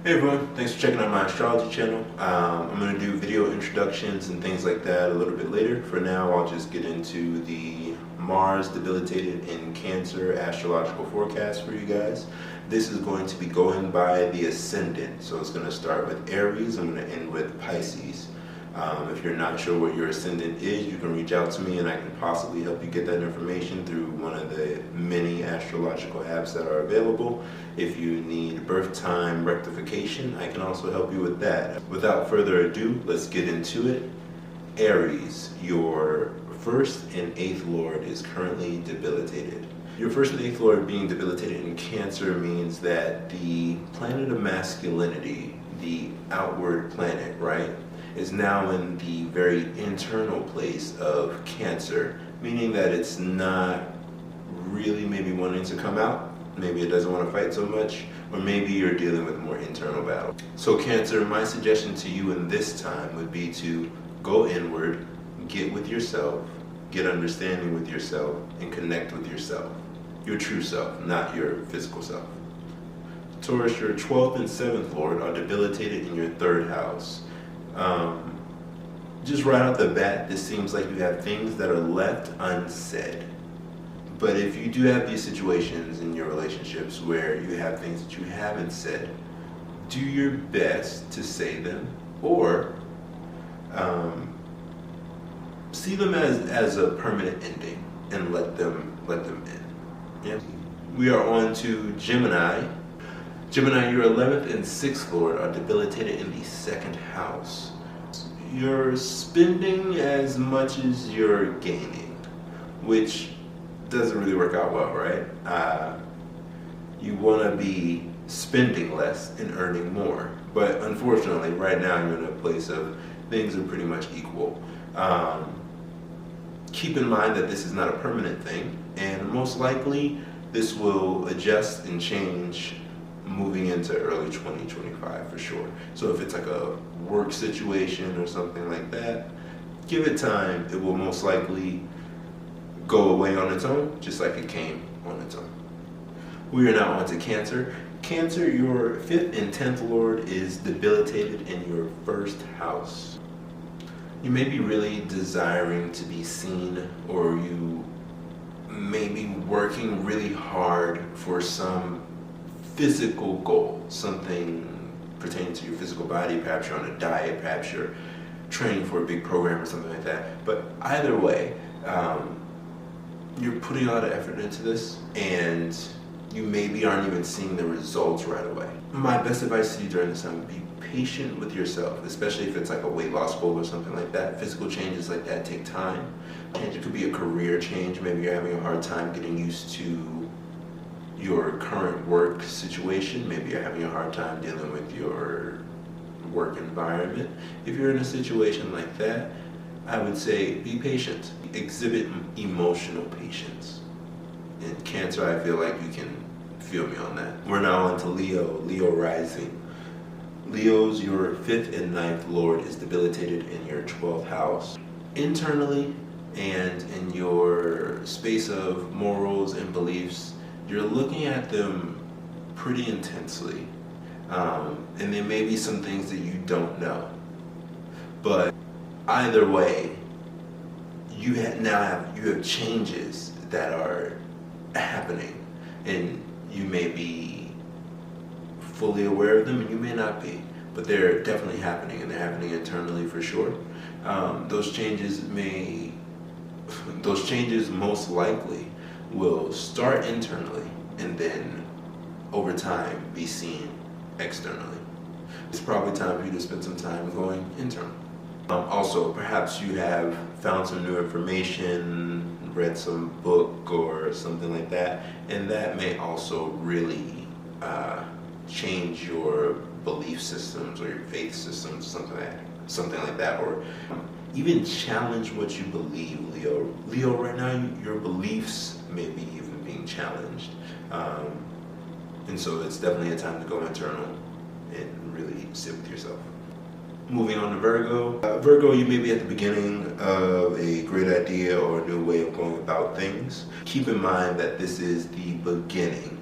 Hey everyone, thanks for checking out my astrology channel. I'm going to do video introductions and things like that a little bit later. For now, I'll just get into the Mars debilitated in Cancer astrological forecast for you guys. This is going to be going by the ascendant. So it's going to start with Aries, I'm going to end with Pisces. If you're not sure what your ascendant is, you can reach out to me and I can possibly help you get that information through one of the many astrological apps that are available. If you need birth time rectification, I can also help you with that. Without further ado, let's get into it. Aries, your first and eighth lord is currently debilitated. Your first and eighth lord being debilitated in Cancer means that the planet of masculinity, the outward planet, right, is now in the very internal place of Cancer, meaning that it's not really maybe wanting to come out. Maybe it doesn't want to fight so much, or maybe you're dealing with more internal battle. So Cancer, my suggestion to you in this time would be to go inward, get with yourself, get understanding with yourself, and connect with yourself. Your true self, not your physical self. Taurus, your 12th and 7th lord are debilitated in your 3rd house. Just right off the bat, this seems like you have things that are left unsaid. But if you do have these situations in your relationships where you have things that you haven't said, do your best to say them, or see them as a permanent ending and let them end. Yeah. We are on to Gemini. Gemini, your 11th and 6th lord are debilitated in the 2nd house. You're spending as much as you're gaining, which doesn't really work out well, right? You want to be spending less and earning more, but unfortunately right now you're in a place of things are pretty much equal. Keep in mind that this is not a permanent thing, and most likely this will adjust and change moving into early 2025 for sure. So if it's like a work situation or something like that, give it time. It will most likely go away on its own, just like it came on its own. We are now on to Cancer. Cancer, your 5th and 10th lord is debilitated in your 1st house. You may be really desiring to be seen, or you may be working really hard for some physical goal, something pertaining to your physical body. Perhaps you're on a diet, perhaps you're training for a big program or something like that. But either way, you're putting a lot of effort into this, and you maybe aren't even seeing the results right away. My best advice to you during this time would be patient with yourself, especially if it's like a weight loss goal or something like that. Physical changes like that take time. It could be a career change. Maybe you're having a hard time getting used to your current work situation. Maybe you're having a hard time dealing with your work environment. If you're in a situation like that, I would say be patient. Exhibit emotional patience. In Cancer, I feel like you can feel me on that. We're now on to Leo, Leo rising. Leo's, your 5th and 9th lord is debilitated in your 12th house. Internally and in your space of morals and beliefs, you're looking at them pretty intensely. And there may be some things that you don't know. But either way, you have changes that are happening, and you may be fully aware of them and you may not be, but they're definitely happening, and they're happening internally for sure. Those changes most likely will start internally and then over time be seen externally. It's probably time for you to spend some time going internal. Also, perhaps you have found some new information, read some book or something like that, and that may also really change your belief systems or your faith systems, something like that, or even challenge what you believe, Leo. Leo, right now, your beliefs may be even being challenged. And so it's definitely a time to go internal and really sit with yourself. Moving on to Virgo. Virgo, you may be at the beginning of a great idea or a new way of going about things. Keep in mind that this is the beginning.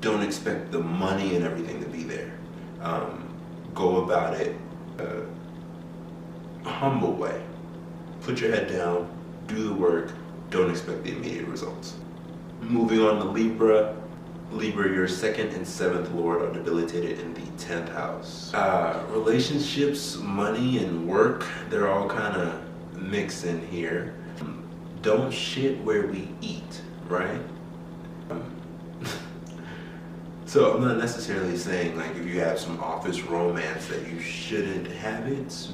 Don't expect the money and everything to be there. Go about it a humble way. Put your head down, do the work, don't expect the immediate results. Moving on to Libra. Libra, your 2nd and 7th Lord are debilitated in the 10th house. Relationships, money, and work, they're all kind of mixed in here. Don't shit where we eat, right? So I'm not necessarily saying like if you have some office romance that you shouldn't have it,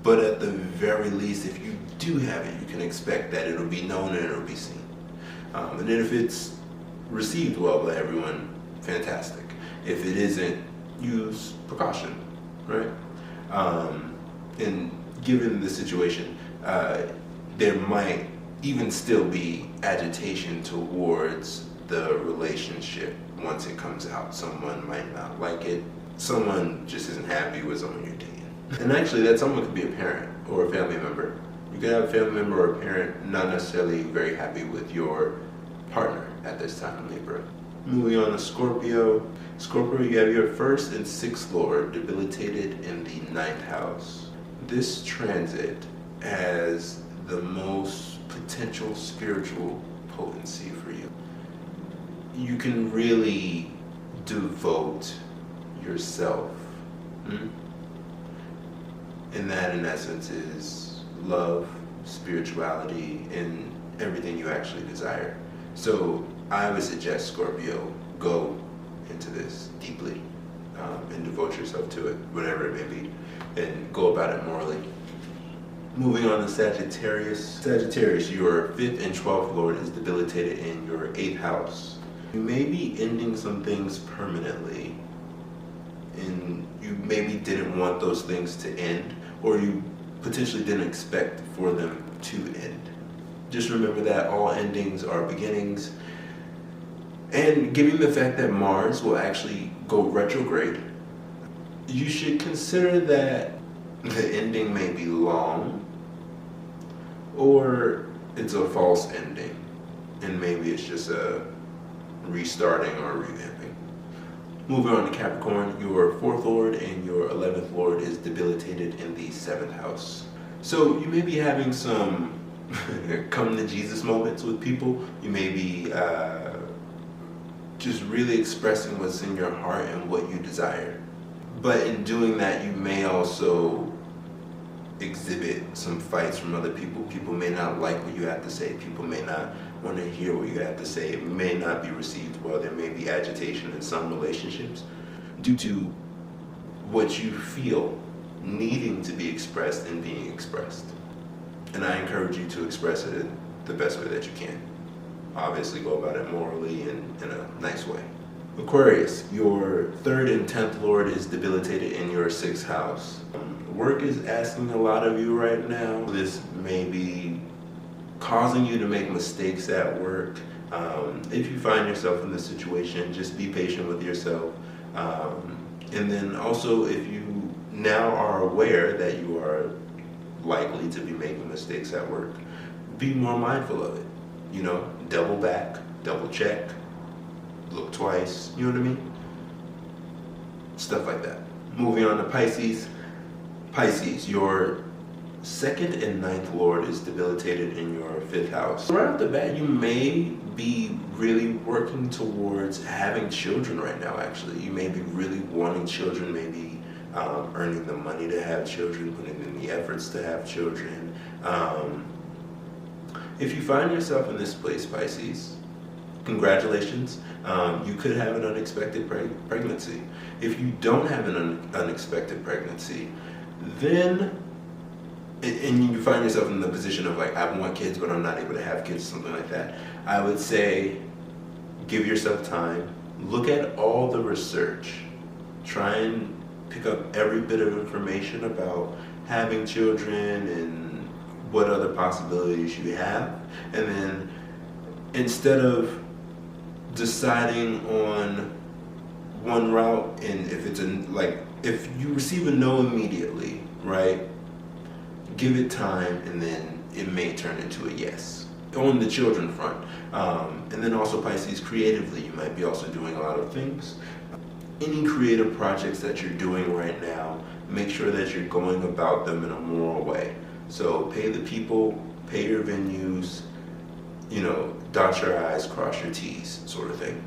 but at the very least, if you do have it, you can expect that it'll be known and it'll be seen. And then if it's received well by everyone, fantastic. If it isn't, use precaution, right? And given the situation, there might even still be agitation towards the relationship once it comes out. Someone might not like it. Someone just isn't happy with someone you're dating. And actually, that someone could be a parent or a family member. You could have a family member or a parent not necessarily very happy with your partner at this time, Libra. Moving on to Scorpio. Scorpio, you have your 1st and 6th Lord debilitated in the 9th house. This transit has the most potential spiritual potency for you. You can really devote yourself. And that, in essence, is love, spirituality, and everything you actually desire. So I would suggest, Scorpio, go into this deeply and devote yourself to it, whatever it may be, and go about it morally. Moving on to Sagittarius. Sagittarius, your 5th and 12th Lord is debilitated in your 8th house. You may be ending some things permanently, and you maybe didn't want those things to end, or you potentially didn't expect for them to end. Just remember that all endings are beginnings, and given the fact that Mars will actually go retrograde, you should consider that the ending may be long, or it's a false ending, and maybe it's just a restarting or revamping. Moving on to Capricorn, your 4th Lord and your 11th Lord is debilitated in the 7th house. So you may be having some come to Jesus moments with people. You may be just really expressing what's in your heart and what you desire. But in doing that, you may also exhibit some fights from other people. People may not like what you have to say. People may not want to hear what you have to say. It may not be received well. There may be agitation in some relationships due to what you feel needing to be expressed and being expressed. And I encourage you to express it in the best way that you can. Obviously, go about it morally and in a nice way. Aquarius, your 3rd and 10th Lord is debilitated in your 6th house. Work is asking a lot of you right now. This may be causing you to make mistakes at work. If you find yourself in this situation, just be patient with yourself. And then also, if you now are aware that you are likely to be making mistakes at work, be more mindful of it. You know, double back, double check, look twice, you know what I mean? Stuff like that. Moving on to Pisces. Pisces, your 2nd and 9th Lord is debilitated in your 5th house. Right off the bat, you may be really working towards having children right now, actually. You may be really wanting children, maybe earning the money to have children, putting in the efforts to have children. If you find yourself in this place, Pisces, congratulations. You could have an unexpected pregnancy. If you don't have an unexpected pregnancy, then, and you find yourself in the position of like, I want kids, but I'm not able to have kids, something like that, I would say, give yourself time, look at all the research, try and pick up every bit of information about having children and what other possibilities you have, and then instead of deciding on one route, and if it's if you receive a no immediately, right, give it time, and then it may turn into a yes on the children front. And then also, Pisces, creatively, you might be also doing a lot of things. any creative projects that you're doing right now, make sure that you're going about them in a moral way. So pay the people, pay your venues, dot your I's, cross your T's, sort of thing.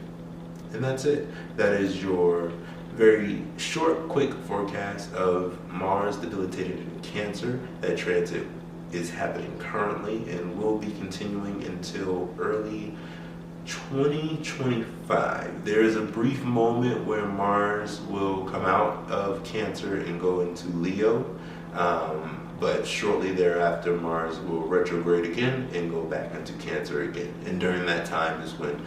And that's it. That is your very short, quick forecast of Mars debilitated in Cancer. That transit is happening currently and will be continuing until early 2025. There is a brief moment where Mars will come out of Cancer and go into Leo, but shortly thereafter Mars will retrograde again and go back into Cancer again. And during that time is when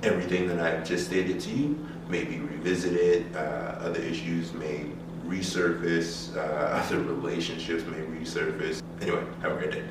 everything that I've just stated to you may be revisited, other issues may resurface, other relationships may resurface. Anyway, have a great day.